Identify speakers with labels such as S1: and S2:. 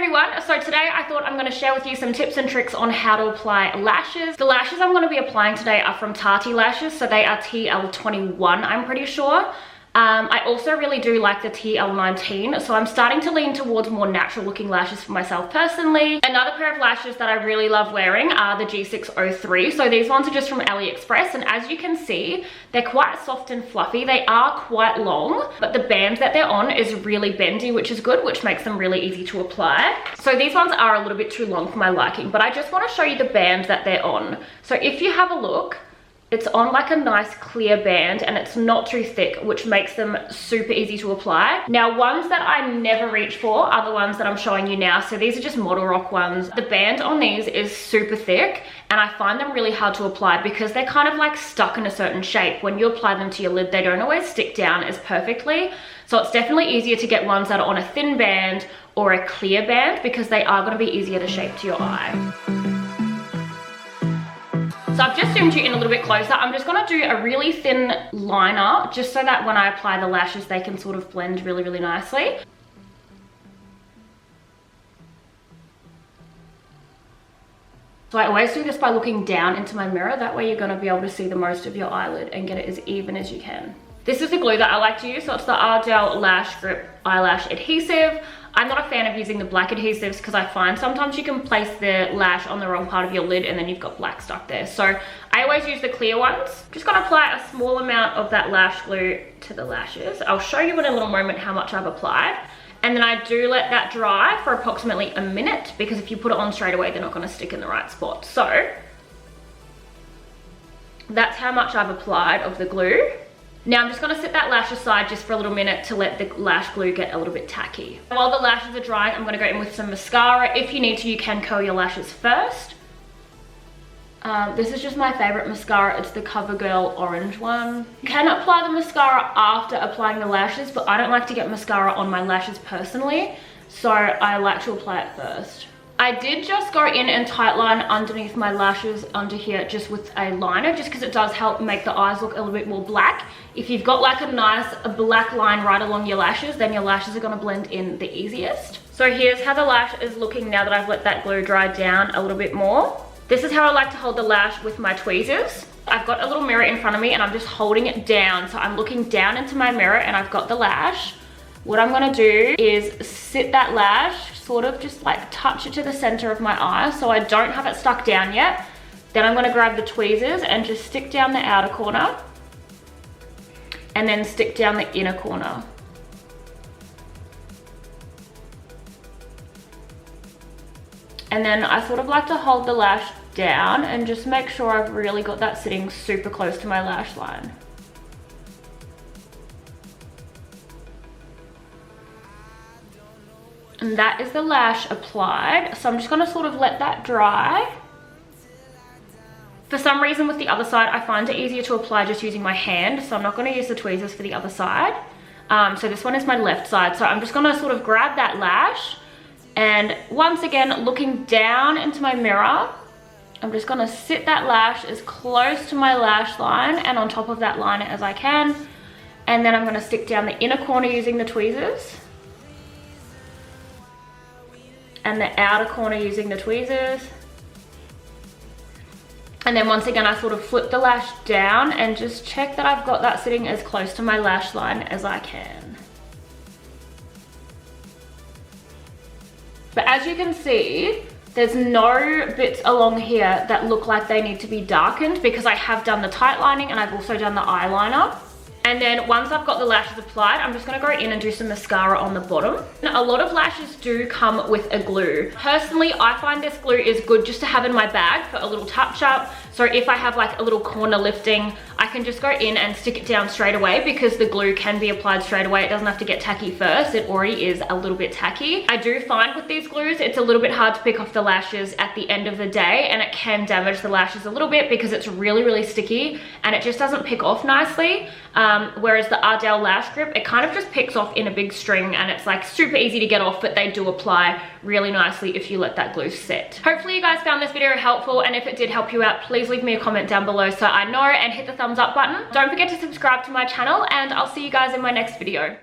S1: everyone, so today I thought I'm going to share with you some tips and tricks on how to apply lashes. The lashes I'm going to be applying today are from Tatti Lashes, so they are TL21, I'm pretty sure. I also really do like the TL19, so I'm starting to lean towards more natural looking lashes for myself personally. Another pair of lashes that I really love wearing are the G603. So these ones are just from AliExpress, and as you can see, they're quite soft and fluffy. They are quite long, but the band that they're on is really bendy, which is good, which makes them really easy to apply. So these ones are a little bit too long for my liking, but I just want to show you the band that they're on. So if you have a look, it's on like a nice clear band and it's not too thick, which makes them super easy to apply. Now, ones that I never reach for are the ones that I'm showing you now. So these are just Model Rock ones. The band on these is super thick and I find them really hard to apply because they're kind of like stuck in a certain shape. When you apply them to your lid, they don't always stick down as perfectly. So it's definitely easier to get ones that are on a thin band or a clear band because they are going to be easier to shape to your eye. So I've just zoomed you in a little bit closer. I'm just going to do a really thin liner just so that when I apply the lashes, they can sort of blend really, really nicely. So I always do this by looking down into my mirror. That way you're going to be able to see the most of your eyelid and get it as even as you can. This is the glue that I like to use. So it's the Ardell Lash Grip Eyelash Adhesive. I'm not a fan of using the black adhesives because I find sometimes you can place the lash on the wrong part of your lid and then you've got black stuck there. So I always use the clear ones. Just gonna apply a small amount of that lash glue to the lashes. I'll show you in a little moment how much I've applied. And then I do let that dry for approximately a minute because if you put it on straight away, they're not gonna stick in the right spot. So that's how much I've applied of the glue. Now I'm just going to set that lash aside just for a little minute to let the lash glue get a little bit tacky. While the lashes are drying, I'm going to go in with some mascara. If you need to, you can curl your lashes first. This is just my favorite mascara. It's the CoverGirl orange one. You can apply the mascara after applying the lashes, but I don't like to get mascara on my lashes personally, so I like to apply it first. I did just go in and tightline underneath my lashes under here just with a liner, just because it does help make the eyes look a little bit more black. If you've got like a nice black line right along your lashes, then your lashes are going to blend in the easiest. So here's how the lash is looking now that I've let that glue dry down a little bit more. This is how I like to hold the lash with my tweezers. I've got a little mirror in front of me and I'm just holding it down. So I'm looking down into my mirror and I've got the lash. What I'm going to do is sit that lash, sort of just like touch it to the center of my eye so I don't have it stuck down yet. Then I'm going to grab the tweezers and just stick down the outer corner and then stick down the inner corner. And then I sort of like to hold the lash down and just make sure I've really got that sitting super close to my lash line. And that is the lash applied. So I'm just gonna sort of let that dry. For some reason with the other side, I find it easier to apply just using my hand. So I'm not gonna use the tweezers for the other side. So this one is my left side. So I'm just gonna sort of grab that lash. And once again, looking down into my mirror, I'm just gonna sit that lash as close to my lash line and on top of that line as I can. And then I'm gonna stick down the inner corner using the tweezers. And the outer corner using the tweezers. And then once again, I sort of flip the lash down and just check that I've got that sitting as close to my lash line as I can. But as you can see, there's no bits along here that look like they need to be darkened because I have done the tight lining and I've also done the eyeliner. And then once I've got the lashes applied, I'm just gonna go in and do some mascara on the bottom. Now, a lot of lashes do come with a glue. Personally, I find this glue is good just to have in my bag for a little touch up. So if I have like a little corner lifting, I can just go in and stick it down straight away because the glue can be applied straight away. It doesn't have to get tacky first. It already is a little bit tacky. I do find with these glues, it's a little bit hard to pick off the lashes at the end of the day and it can damage the lashes a little bit because it's really, really sticky and it just doesn't pick off nicely. Whereas the Ardell Lash Grip, it kind of just picks off in a big string and it's like super easy to get off, but they do apply really nicely if you let that glue set. Hopefully you guys found this video helpful, and if it did help you out, please leave me a comment down below so I know, and hit the thumbs up button. Don't forget to subscribe to my channel, and I'll see you guys in my next video.